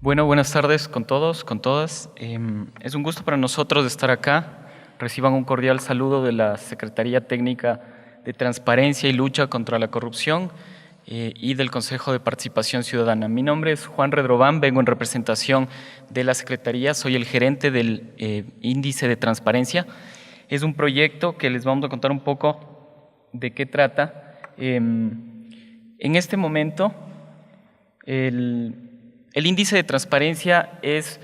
Bueno, buenas tardes con todos, con todas. Es un gusto para nosotros estar acá. Reciban un cordial saludo de la Secretaría Técnica de Transparencia y Lucha contra la Corrupción y del Consejo de Participación Ciudadana. Mi nombre es Juan Redrobán, vengo en representación de la Secretaría, soy el gerente del Índice de Transparencia. Es un proyecto que les vamos a contar un poco de qué trata. En este momento, el índice de transparencia es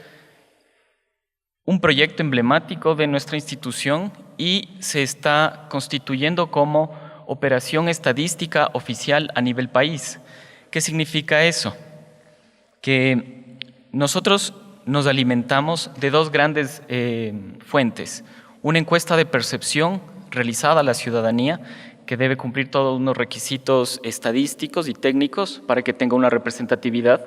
un proyecto emblemático de nuestra institución y se está constituyendo como operación estadística oficial a nivel país. ¿Qué significa eso? Que nosotros nos alimentamos de dos grandes fuentes. Una encuesta de percepción realizada a la ciudadanía, que debe cumplir todos unos requisitos estadísticos y técnicos para que tenga una representatividad.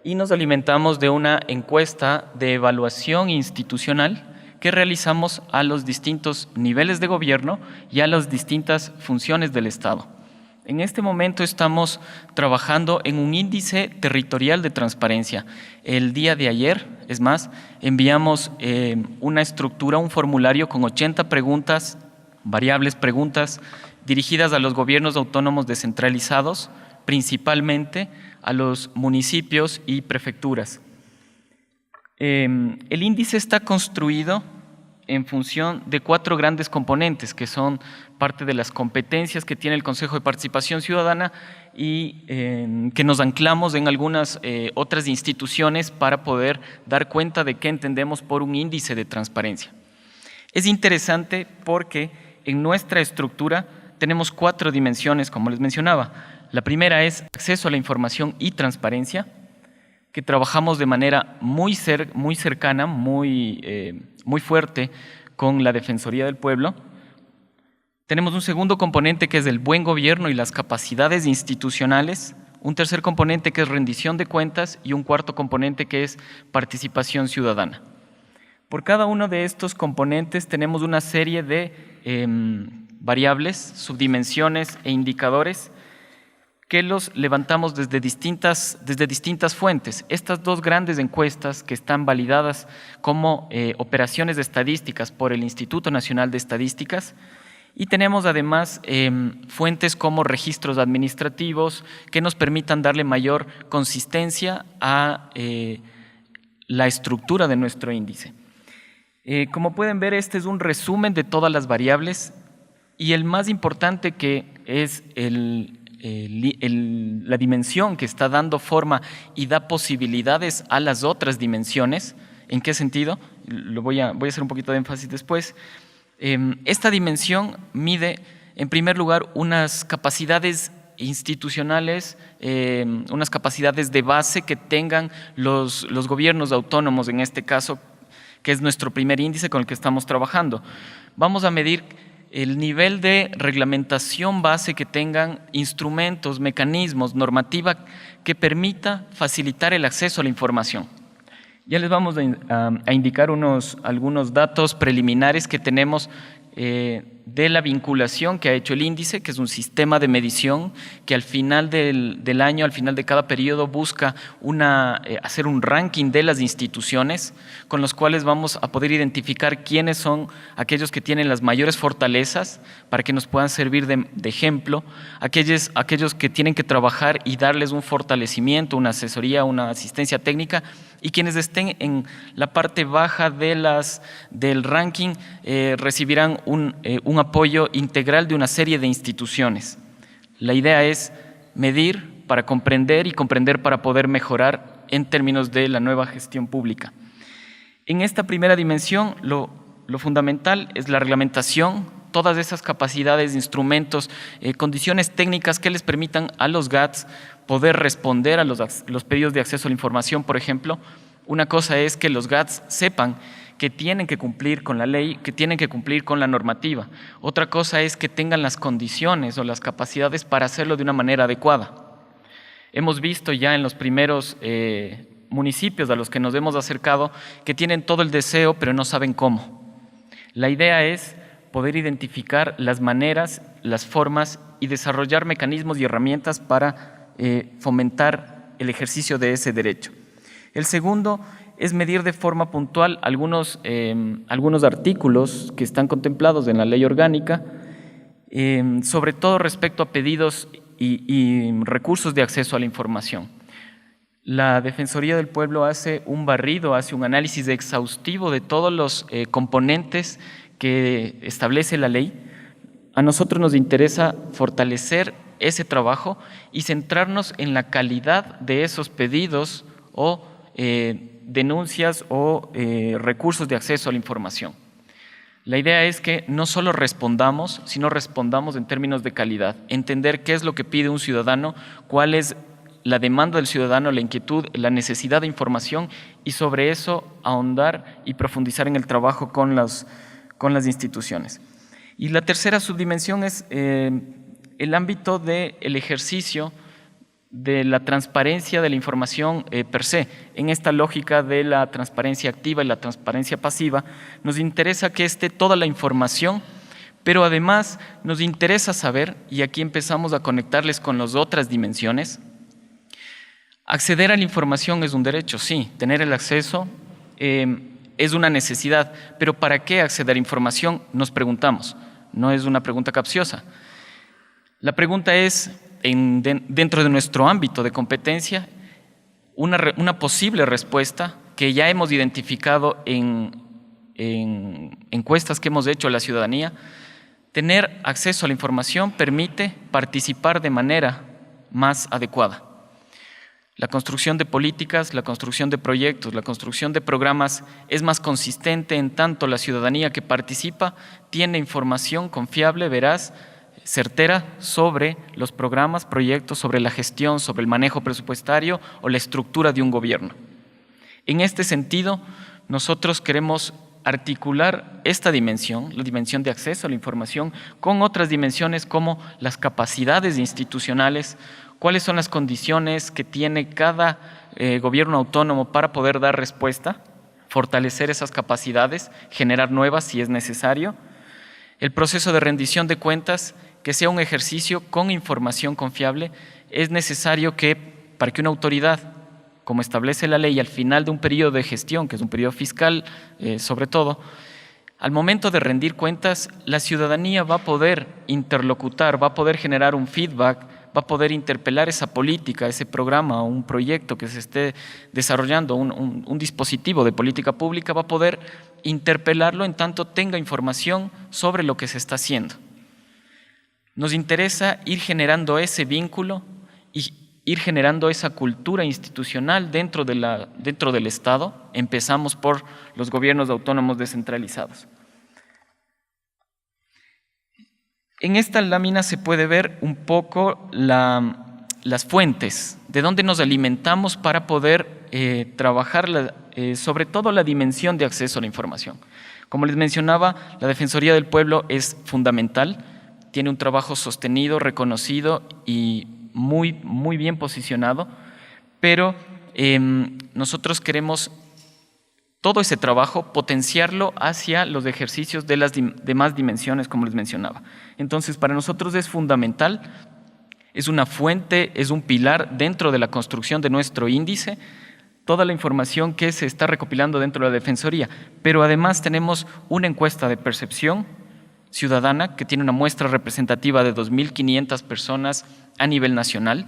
Y nos alimentamos de una encuesta de evaluación institucional que realizamos a los distintos niveles de gobierno y a las distintas funciones del Estado. En este momento estamos trabajando en un índice territorial de transparencia. El día de ayer, es más, enviamos una estructura, un formulario con 80 preguntas, variables preguntas, dirigidas a los gobiernos autónomos descentralizados, principalmente a los municipios y prefecturas. El índice está construido en función de 4 grandes componentes que son parte de las competencias que tiene el Consejo de Participación Ciudadana y que nos anclamos en algunas otras instituciones para poder dar cuenta de qué entendemos por un índice de transparencia. Es interesante porque en nuestra estructura tenemos 4 dimensiones, como les mencionaba. La primera es acceso a la información y transparencia, que trabajamos de manera muy cercana, muy fuerte con la Defensoría del Pueblo. Tenemos un segundo componente que es el buen gobierno y las capacidades institucionales, un tercer componente que es rendición de cuentas y un cuarto componente que es participación ciudadana. Por cada uno de estos componentes tenemos una serie de variables, subdimensiones e indicadores que los levantamos desde distintas fuentes. Estas 2 grandes encuestas que están validadas como operaciones estadísticas por el Instituto Nacional de Estadísticas, y tenemos además fuentes como registros administrativos que nos permitan darle mayor consistencia a la estructura de nuestro índice. Como pueden ver, este es un resumen de todas las variables y el más importante, que es la dimensión que está dando forma y da posibilidades a las otras dimensiones. ¿En qué sentido? Voy a hacer un poquito de énfasis después. Esta dimensión mide, en primer lugar, unas capacidades institucionales, unas capacidades de base que tengan los gobiernos autónomos, en este caso, que es nuestro primer índice con el que estamos trabajando. Vamos a medir el nivel de reglamentación base que tengan, instrumentos, mecanismos, normativa que permita facilitar el acceso a la información. Ya les vamos a indicar algunos datos preliminares que tenemos de la vinculación que ha hecho el índice, que es un sistema de medición que al final del año, al final de cada periodo, busca hacer un ranking de las instituciones con los cuales vamos a poder identificar quiénes son aquellos que tienen las mayores fortalezas para que nos puedan servir de ejemplo, aquellos que tienen que trabajar y darles un fortalecimiento, una asesoría, una asistencia técnica, y quienes estén en la parte baja del ranking recibirán un apoyo integral de una serie de instituciones. La idea es medir para comprender y comprender para poder mejorar en términos de la nueva gestión pública. En esta primera dimensión, lo fundamental es la reglamentación, todas esas capacidades, instrumentos, condiciones técnicas que les permitan a los GATS poder responder a los pedidos de acceso a la información, por ejemplo. Una cosa es que los GATS sepan que tienen que cumplir con la ley, que tienen que cumplir con la normativa. Otra cosa es que tengan las condiciones o las capacidades para hacerlo de una manera adecuada. Hemos visto ya en los primeros municipios a los que nos hemos acercado que tienen todo el deseo, pero no saben cómo. La idea es poder identificar las maneras, las formas y desarrollar mecanismos y herramientas para fomentar el ejercicio de ese derecho. El segundo es medir de forma puntual algunos artículos que están contemplados en la ley orgánica, sobre todo respecto a pedidos y recursos de acceso a la información. La Defensoría del Pueblo hace un barrido, hace un análisis exhaustivo de todos los componentes que establece la ley. A nosotros nos interesa fortalecer ese trabajo y centrarnos en la calidad de esos pedidos o denuncias o recursos de acceso a la información. La idea es que no solo respondamos, sino respondamos en términos de calidad, entender qué es lo que pide un ciudadano, cuál es la demanda del ciudadano, la inquietud, la necesidad de información y sobre eso ahondar y profundizar en el trabajo con las instituciones. Y la tercera subdimensión es el ámbito del ejercicio de la transparencia de la información per se. En esta lógica de la transparencia activa y la transparencia pasiva, nos interesa que esté toda la información, pero además nos interesa saber, y aquí empezamos a conectarles con las otras dimensiones, acceder a la información es un derecho, sí, tener el acceso es una necesidad, pero ¿para qué acceder a información? Nos preguntamos, no es una pregunta capciosa. La pregunta es, dentro de nuestro ámbito de competencia, una posible respuesta que ya hemos identificado en encuestas que hemos hecho a la ciudadanía. Tener acceso a la información permite participar de manera más adecuada. La construcción de políticas, la construcción de proyectos, la construcción de programas es más consistente en tanto la ciudadanía que participa tiene información confiable, veraz, certera sobre los programas, proyectos, sobre la gestión, sobre el manejo presupuestario o la estructura de un gobierno. En este sentido, nosotros queremos articular esta dimensión, la dimensión de acceso a la información, con otras dimensiones como las capacidades institucionales, cuáles son las condiciones que tiene cada gobierno autónomo para poder dar respuesta, fortalecer esas capacidades, generar nuevas si es necesario. El proceso de rendición de cuentas, que sea un ejercicio con información confiable, es necesario que para que una autoridad, como establece la ley, al final de un periodo de gestión, que es un periodo fiscal sobre todo, al momento de rendir cuentas, la ciudadanía va a poder interlocutar, va a poder generar un feedback, va a poder interpelar esa política, ese programa o un proyecto que se esté desarrollando, un dispositivo de política pública, va a poder interpelarlo en tanto tenga información sobre lo que se está haciendo. Nos interesa ir generando ese vínculo y ir generando esa cultura institucional dentro del Estado. Empezamos por los gobiernos autónomos descentralizados. En esta lámina se puede ver un poco las fuentes, de dónde nos alimentamos para poder trabajar sobre todo la dimensión de acceso a la información. Como les mencionaba, la Defensoría del Pueblo es fundamental, tiene un trabajo sostenido, reconocido y muy bien posicionado, pero nosotros queremos todo ese trabajo potenciarlo hacia los ejercicios de las demás dimensiones, como les mencionaba. Entonces, para nosotros es fundamental, es una fuente, es un pilar dentro de la construcción de nuestro índice, toda la información que se está recopilando dentro de la Defensoría, pero además tenemos una encuesta de percepción ciudadana que tiene una muestra representativa de 2.500 personas a nivel nacional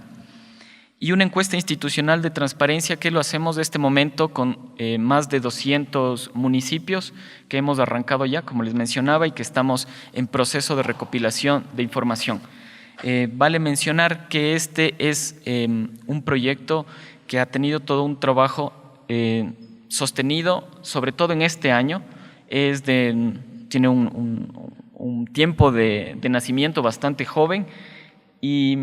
y una encuesta institucional de transparencia que lo hacemos de este momento con más de 200 municipios que hemos arrancado ya, como les mencionaba, y que estamos en proceso de recopilación de información. Vale mencionar que este es un proyecto que ha tenido todo un trabajo sostenido, sobre todo en este año, tiene un tiempo de nacimiento bastante joven y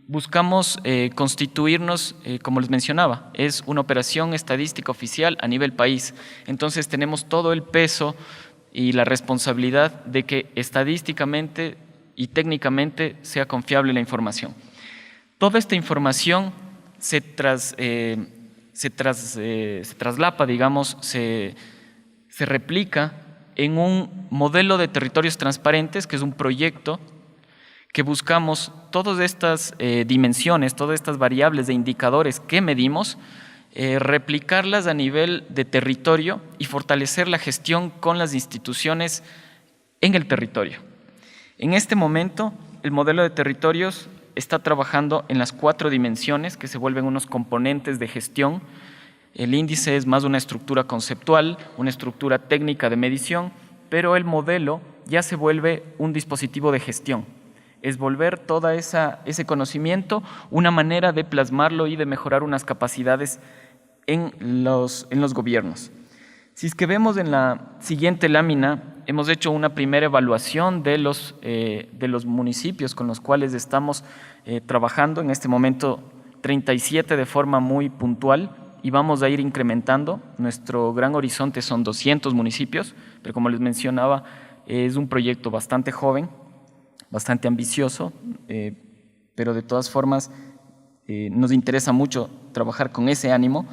buscamos constituirnos, como les mencionaba, es una operación estadística oficial a nivel país. Entonces tenemos todo el peso y la responsabilidad de que estadísticamente y técnicamente sea confiable la información. Toda esta información se traslapa, digamos, se replica en un modelo de territorios transparentes, que es un proyecto que buscamos todas estas dimensiones, todas estas variables de indicadores que medimos, replicarlas a nivel de territorio y fortalecer la gestión con las instituciones en el territorio. En este momento, el modelo de territorios está trabajando en las 4 dimensiones que se vuelven unos componentes de gestión. El índice es más una estructura conceptual, una estructura técnica de medición, pero el modelo ya se vuelve un dispositivo de gestión. Es volver todo ese conocimiento una manera de plasmarlo y de mejorar unas capacidades en los gobiernos. Si es que vemos en la siguiente lámina, hemos hecho una primera evaluación de los municipios con los cuales estamos trabajando. En este momento 37 de forma muy puntual y vamos a ir incrementando. Nuestro gran horizonte son 200 municipios, pero como les mencionaba, es un proyecto bastante joven, bastante ambicioso, pero de todas formas nos interesa mucho trabajar con ese ánimo.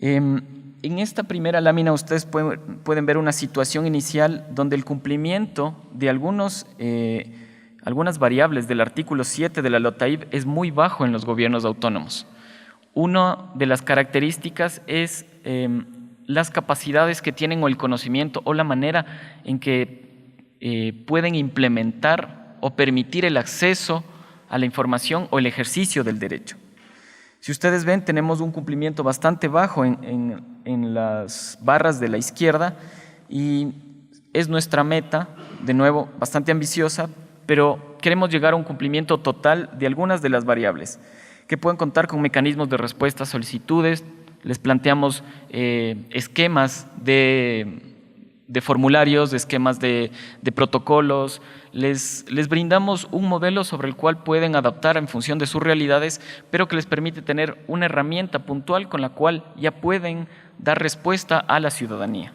En esta primera lámina ustedes pueden ver una situación inicial donde el cumplimiento de algunas variables del artículo 7 de la LOTAIB es muy bajo en los gobiernos autónomos. Una de las características es las capacidades que tienen o el conocimiento o la manera en que pueden implementar o permitir el acceso a la información o el ejercicio del derecho. Si ustedes ven, tenemos un cumplimiento bastante bajo en las barras de la izquierda y es nuestra meta, de nuevo, bastante ambiciosa, pero queremos llegar a un cumplimiento total de algunas de las variables que pueden contar con mecanismos de respuesta a solicitudes. Les planteamos esquemas de formularios, de esquemas de protocolos, les brindamos un modelo sobre el cual pueden adaptar en función de sus realidades, pero que les permite tener una herramienta puntual con la cual ya pueden dar respuesta a la ciudadanía.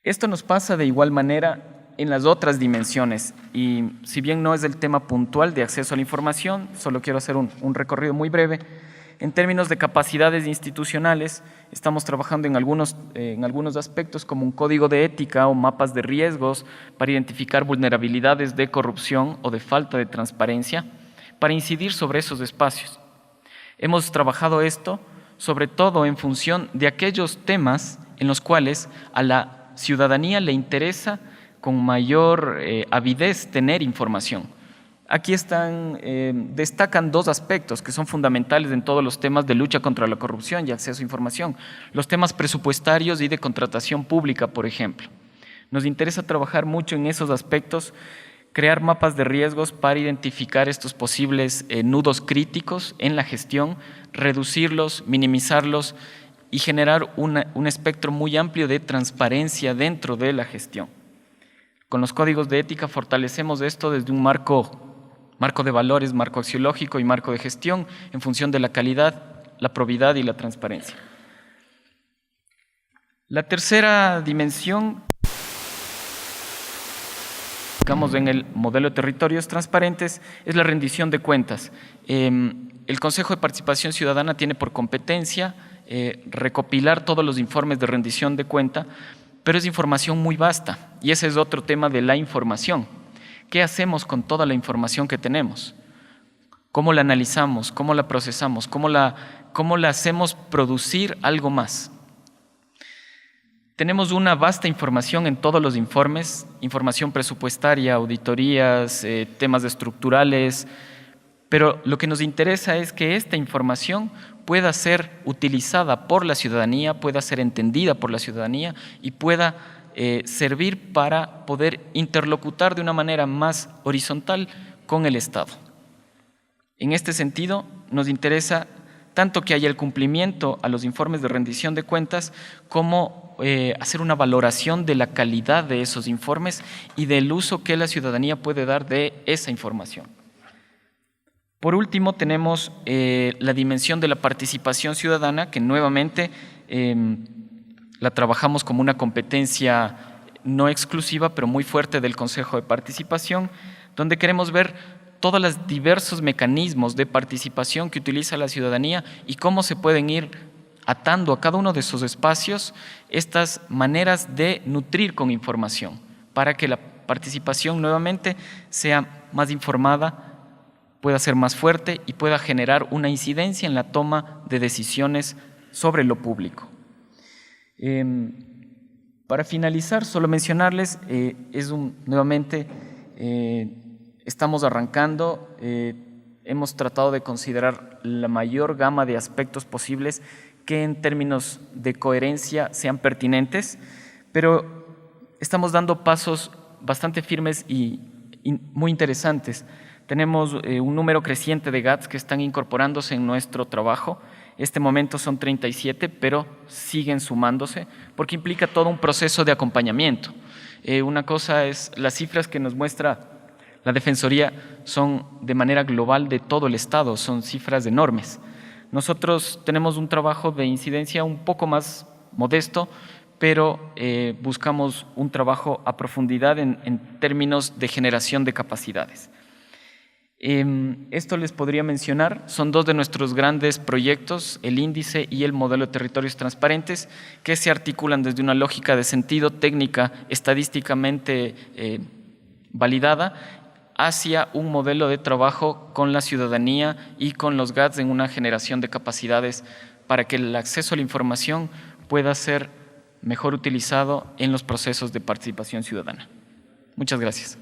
Esto nos pasa de igual manera en las otras dimensiones y si bien no es el tema puntual de acceso a la información, solo quiero hacer un recorrido muy breve. En términos de capacidades institucionales, estamos trabajando en algunos aspectos como un código de ética o mapas de riesgos para identificar vulnerabilidades de corrupción o de falta de transparencia, para incidir sobre esos espacios. Hemos trabajado esto sobre todo en función de aquellos temas en los cuales a la ciudadanía le interesa con mayor avidez tener información. Aquí destacan 2 aspectos que son fundamentales en todos los temas de lucha contra la corrupción y acceso a información. Los temas presupuestarios y de contratación pública, por ejemplo. Nos interesa trabajar mucho en esos aspectos, crear mapas de riesgos para identificar estos posibles nudos críticos en la gestión, reducirlos, minimizarlos y generar un espectro muy amplio de transparencia dentro de la gestión. Con los códigos de ética fortalecemos esto desde un marco de valores, marco axiológico y marco de gestión en función de la calidad, la probidad y la transparencia. La tercera dimensión, digamos en el modelo de territorios transparentes, es la rendición de cuentas. El Consejo de Participación Ciudadana tiene por competencia recopilar todos los informes de rendición de cuenta, pero es información muy vasta y ese es otro tema de la información. ¿Qué hacemos con toda la información que tenemos? ¿Cómo la analizamos? ¿Cómo la procesamos? ¿Cómo la hacemos producir algo más? Tenemos una vasta información en todos los informes, información presupuestaria, auditorías, temas estructurales, pero lo que nos interesa es que esta información pueda ser utilizada por la ciudadanía, pueda ser entendida por la ciudadanía y pueda servir para poder interlocutar de una manera más horizontal con el Estado. En este sentido, nos interesa tanto que haya el cumplimiento a los informes de rendición de cuentas como hacer una valoración de la calidad de esos informes y del uso que la ciudadanía puede dar de esa información. Por último, tenemos la dimensión de la participación ciudadana, que nuevamente la trabajamos como una competencia no exclusiva, pero muy fuerte del Consejo de Participación, donde queremos ver todos los diversos mecanismos de participación que utiliza la ciudadanía y cómo se pueden ir atando a cada uno de esos espacios estas maneras de nutrir con información, para que la participación nuevamente sea más informada, pueda ser más fuerte y pueda generar una incidencia en la toma de decisiones sobre lo público. Para finalizar, solo mencionarles, nuevamente, estamos arrancando, hemos tratado de considerar la mayor gama de aspectos posibles que en términos de coherencia sean pertinentes, pero estamos dando pasos bastante firmes y muy interesantes. Tenemos un número creciente de GATS que están incorporándose en nuestro trabajo. Este momento son 37, pero siguen sumándose porque implica todo un proceso de acompañamiento. Una cosa es las cifras que nos muestra la Defensoría son de manera global de todo el Estado, son cifras enormes. Nosotros tenemos un trabajo de incidencia un poco más modesto, pero buscamos un trabajo a profundidad en términos de generación de capacidades. Esto les podría mencionar, son dos de nuestros grandes proyectos, el índice y el modelo de territorios transparentes, que se articulan desde una lógica de sentido, técnica, estadísticamente validada, hacia un modelo de trabajo con la ciudadanía y con los GATS en una generación de capacidades para que el acceso a la información pueda ser mejor utilizado en los procesos de participación ciudadana. Muchas gracias.